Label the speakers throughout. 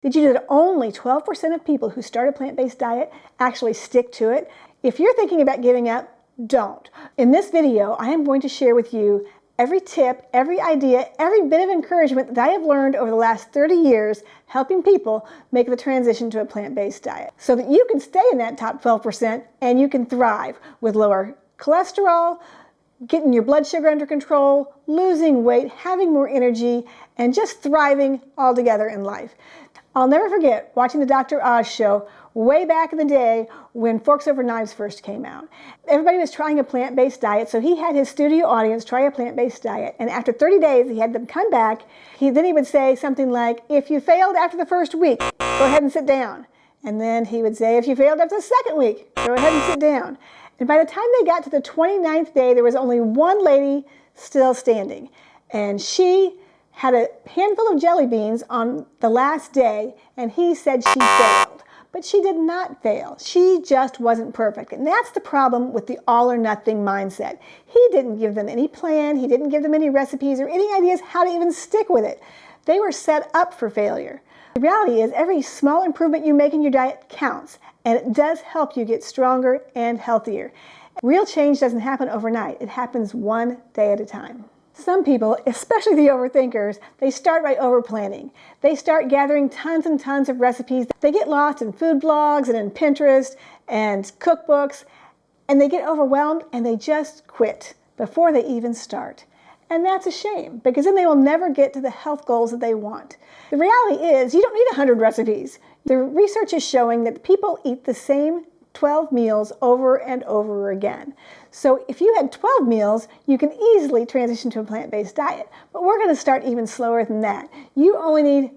Speaker 1: Did you know that only 12% of people who start a plant-based diet actually stick to it? If you're thinking about giving up, don't. In this video, I am going to share with you every tip, every idea, every bit of encouragement that I have learned over the last 30 years helping people make the transition to a plant-based diet so that you can stay in that top 12% and you can thrive with lower cholesterol, getting your blood sugar under control, losing weight, having more energy, and just thriving altogether in life. I'll never forget watching the Dr. Oz show way back in the day when Forks Over Knives first came out. Everybody was trying a plant-based diet, so he had his studio audience try a plant-based diet, and after 30 days he had them come back. Then he would say something like, if you failed after the first week, go ahead and sit down. And then he would say, if you failed after the second week, go ahead and sit down. And by the time they got to the 29th day, there was only one lady still standing, and she had a handful of jelly beans on the last day, and he said she failed. But she did not fail. She just wasn't perfect. And that's the problem with the all or nothing mindset. He didn't give them any plan. He didn't give them any recipes or any ideas how to even stick with it. They were set up for failure. The reality is every small improvement you make in your diet counts, and it does help you get stronger and healthier. Real change doesn't happen overnight. It happens one day at a time. Some people, especially the overthinkers, they start by over-planning. They start gathering tons and tons of recipes. They get lost in food blogs and in Pinterest and cookbooks, and they get overwhelmed and they just quit before they even start. And that's a shame, because then they will never get to the health goals that they want. The reality is you don't need 100 recipes. The research is showing that people eat the same 12 meals over and over again. So if you had 12 meals, you can easily transition to a plant-based diet. But we're going to start even slower than that. You only need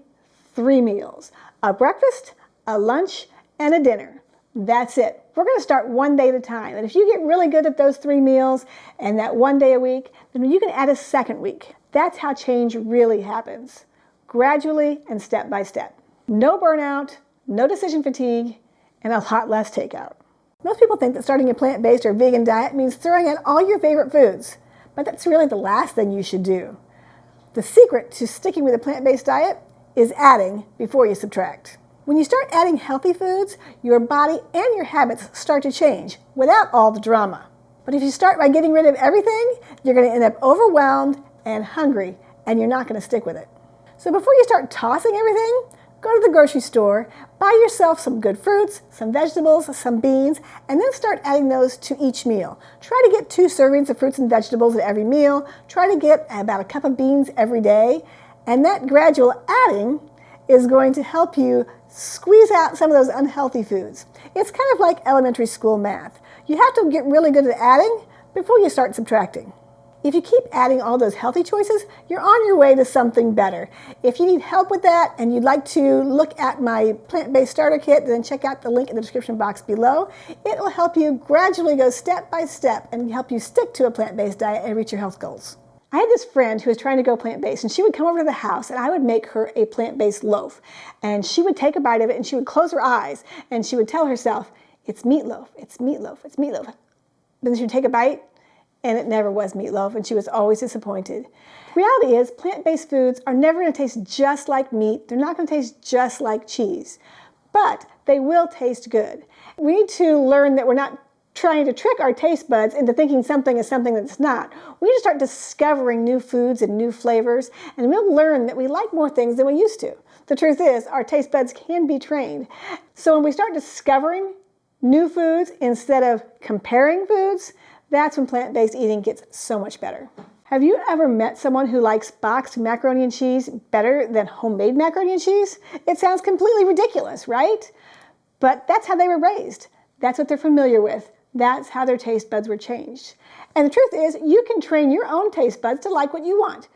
Speaker 1: 3 meals: a breakfast, a lunch, and a dinner. That's it. We're going to start one day at a time. And if you get really good at those 3 meals and that one day a week, then you can add a second week. That's how change really happens. Gradually and step by step. No burnout, no decision fatigue, and a lot less takeout. Most people think that starting a plant-based or vegan diet means throwing out all your favorite foods, but that's really the last thing you should do. The secret to sticking with a plant-based diet is adding before you subtract. When you start adding healthy foods, your body and your habits start to change without all the drama. But if you start by getting rid of everything, you're going to end up overwhelmed and hungry, and you're not going to stick with it. So before you start tossing everything, go to the grocery store, buy yourself some good fruits, some vegetables, some beans, and then start adding those to each meal. Try to get 2 servings of fruits and vegetables at every meal. Try to get about a cup of beans every day. And that gradual adding is going to help you squeeze out some of those unhealthy foods. It's kind of like elementary school math. You have to get really good at adding before you start subtracting. If you keep adding all those healthy choices, you're on your way to something better. If you need help with that and you'd like to look at my plant-based starter kit, then check out the link in the description box below. It will help you gradually go step by step and help you stick to a plant-based diet and reach your health goals. I had this friend who was trying to go plant-based, and she would come over to the house and I would make her a plant-based loaf. And she would take a bite of it and she would close her eyes and she would tell herself, it's meatloaf, it's meatloaf, it's meatloaf. Then she would take a bite, and it never was meatloaf, and she was always disappointed. The reality is plant-based foods are never going to taste just like meat. They're not going to taste just like cheese, but they will taste good. We need to learn that we're not trying to trick our taste buds into thinking something is something that's not. We need to start discovering new foods and new flavors, and we'll learn that we like more things than we used to. The truth is, our taste buds can be trained. So when we start discovering new foods instead of comparing foods, that's when plant-based eating gets so much better. Have you ever met someone who likes boxed macaroni and cheese better than homemade macaroni and cheese? It sounds completely ridiculous, right? But that's how they were raised. That's what they're familiar with. That's how their taste buds were changed. And the truth is, you can train your own taste buds to like what you want.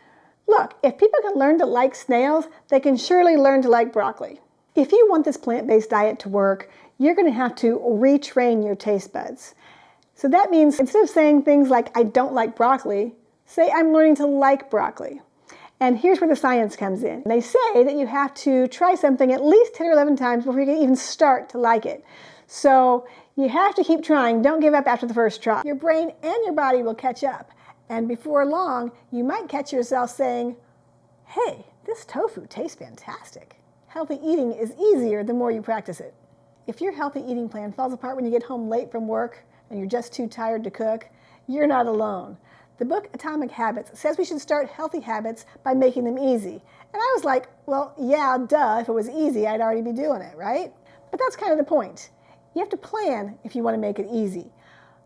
Speaker 1: Look, if people can learn to like snails, they can surely learn to like broccoli. If you want this plant-based diet to work, you're going to have to retrain your taste buds. So that means instead of saying things like, I don't like broccoli, say, I'm learning to like broccoli. And here's where the science comes in. They say that you have to try something at least 10 or 11 times before you can even start to like it. So you have to keep trying. Don't give up after the first try. Your brain and your body will catch up. And before long, you might catch yourself saying, hey, this tofu tastes fantastic. Healthy eating is easier the more you practice it. If your healthy eating plan falls apart when you get home late from work and you're just too tired to cook, you're not alone. The book Atomic Habits says we should start healthy habits by making them easy. And I was like, well, yeah, duh, if it was easy, I'd already be doing it, right? But that's kind of the point. You have to plan if you want to make it easy.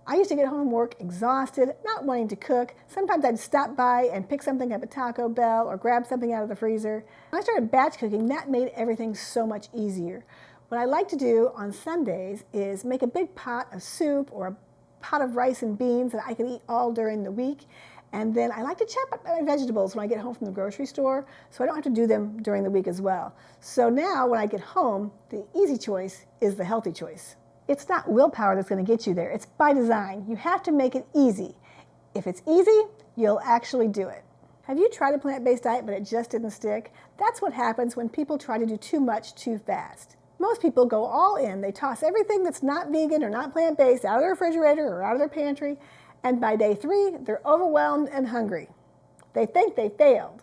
Speaker 1: I used to get home from work exhausted, not wanting to cook. Sometimes I'd stop by and pick something up at Taco Bell or grab something out of the freezer. When I started batch cooking, that made everything so much easier. What I like to do on Sundays is make a big pot of soup or a pot of rice and beans that I can eat all during the week. And then I like to chop up my vegetables when I get home from the grocery store, so I don't have to do them during the week as well. So now when I get home, the easy choice is the healthy choice. It's not willpower that's going to get you there. It's by design. You have to make it easy. If it's easy, you'll actually do it. Have you tried a plant-based diet but it just didn't stick? That's what happens when people try to do too much too fast. Most people go all in. They toss everything that's not vegan or not plant-based out of their refrigerator or out of their pantry, and by day 3, they're overwhelmed and hungry. They think they failed.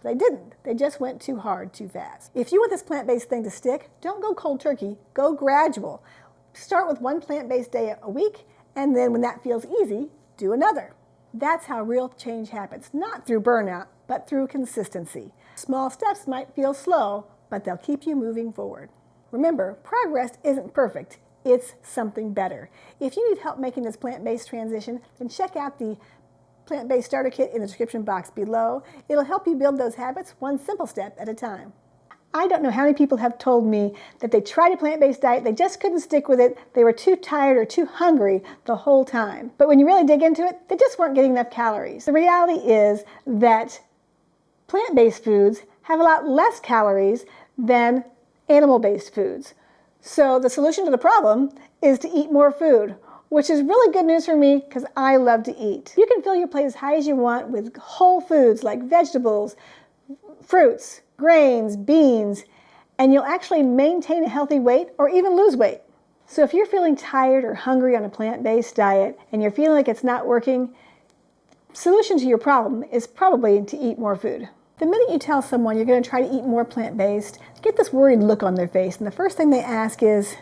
Speaker 1: They didn't. They just went too hard too fast. If you want this plant-based thing to stick, don't go cold turkey. Go gradual. Start with one plant-based day a week, and then when that feels easy, do another. That's how real change happens, not through burnout, but through consistency. Small steps might feel slow, but they'll keep you moving forward. Remember, progress isn't perfect. It's something better. If you need help making this plant-based transition, then check out the plant-based starter kit in the description box below. It'll help you build those habits one simple step at a time. I don't know how many people have told me that they tried a plant-based diet, they just couldn't stick with it, they were too tired or too hungry the whole time. But when you really dig into it, they just weren't getting enough calories. The reality is that plant-based foods have a lot less calories than animal-based foods. So the solution to the problem is to eat more food, which is really good news for me because I love to eat. You can fill your plate as high as you want with whole foods like vegetables, fruits, grains, beans, and you'll actually maintain a healthy weight or even lose weight. So if you're feeling tired or hungry on a plant-based diet and you're feeling like it's not working, the solution to your problem is probably to eat more food. The minute you tell someone you're going to try to eat more plant-based, get this worried look on their face, and the first thing they ask is,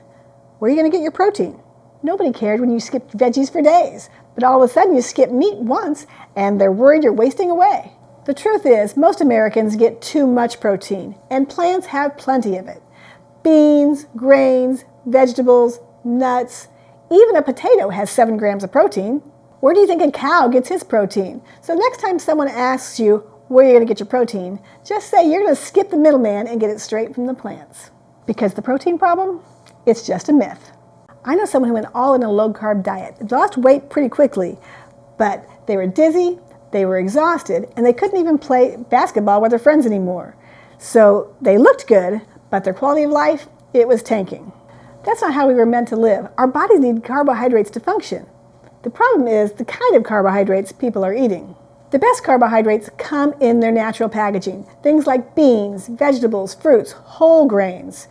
Speaker 1: where are you going to get your protein? Nobody cared when you skipped veggies for days, but all of a sudden you skip meat once and they're worried you're wasting away. The truth is, most Americans get too much protein, and plants have plenty of it. Beans, grains, vegetables, nuts, even a potato has 7 grams of protein. Where do you think a cow gets his protein? So next time someone asks you where you're going to get your protein, just say you're going to skip the middleman and get it straight from the plants. Because the protein problem, it's just a myth. I know someone who went all in a low-carb diet. They lost weight pretty quickly, but they were dizzy, they were exhausted, and they couldn't even play basketball with their friends anymore. So they looked good, but their quality of life, it was tanking. That's not how we were meant to live. Our bodies need carbohydrates to function. The problem is the kind of carbohydrates people are eating. The best carbohydrates come in their natural packaging. Things like beans, vegetables, fruits, whole grains.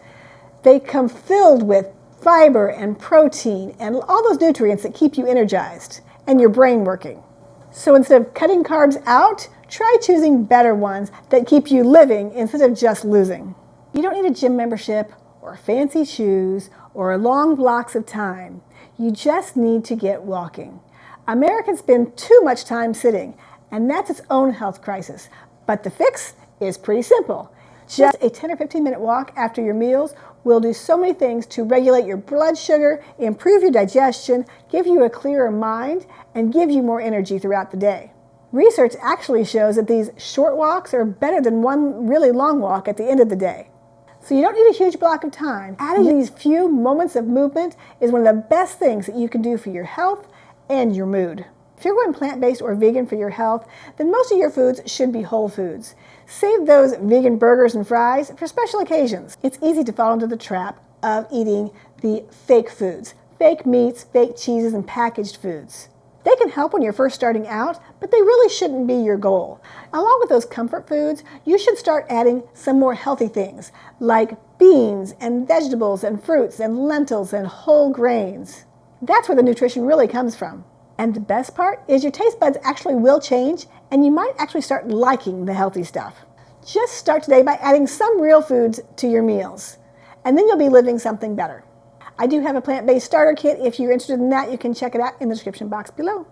Speaker 1: They come filled with fiber and protein and all those nutrients that keep you energized and your brain working. So instead of cutting carbs out, try choosing better ones that keep you living instead of just losing. You don't need a gym membership or fancy shoes or long blocks of time. You just need to get walking. Americans spend too much time sitting, and that's its own health crisis. But the fix is pretty simple. Just a 10 or 15 minute walk after your meals will do so many things to regulate your blood sugar, improve your digestion, give you a clearer mind, and give you more energy throughout the day. Research actually shows that these short walks are better than one really long walk at the end of the day. So you don't need a huge block of time. Adding these few moments of movement is one of the best things that you can do for your health and your mood. If you're going plant-based or vegan for your health, then most of your foods should be whole foods. Save those vegan burgers and fries for special occasions. It's easy to fall into the trap of eating the fake foods, fake meats, fake cheeses, and packaged foods. They can help when you're first starting out, but they really shouldn't be your goal. Along with those comfort foods, you should start adding some more healthy things, like beans and vegetables and fruits and lentils and whole grains. That's where the nutrition really comes from. And the best part is your taste buds actually will change, and you might actually start liking the healthy stuff. Just start today by adding some real foods to your meals, and then you'll be living something better. I do have a plant-based starter kit. If you're interested in that, you can check it out in the description box below.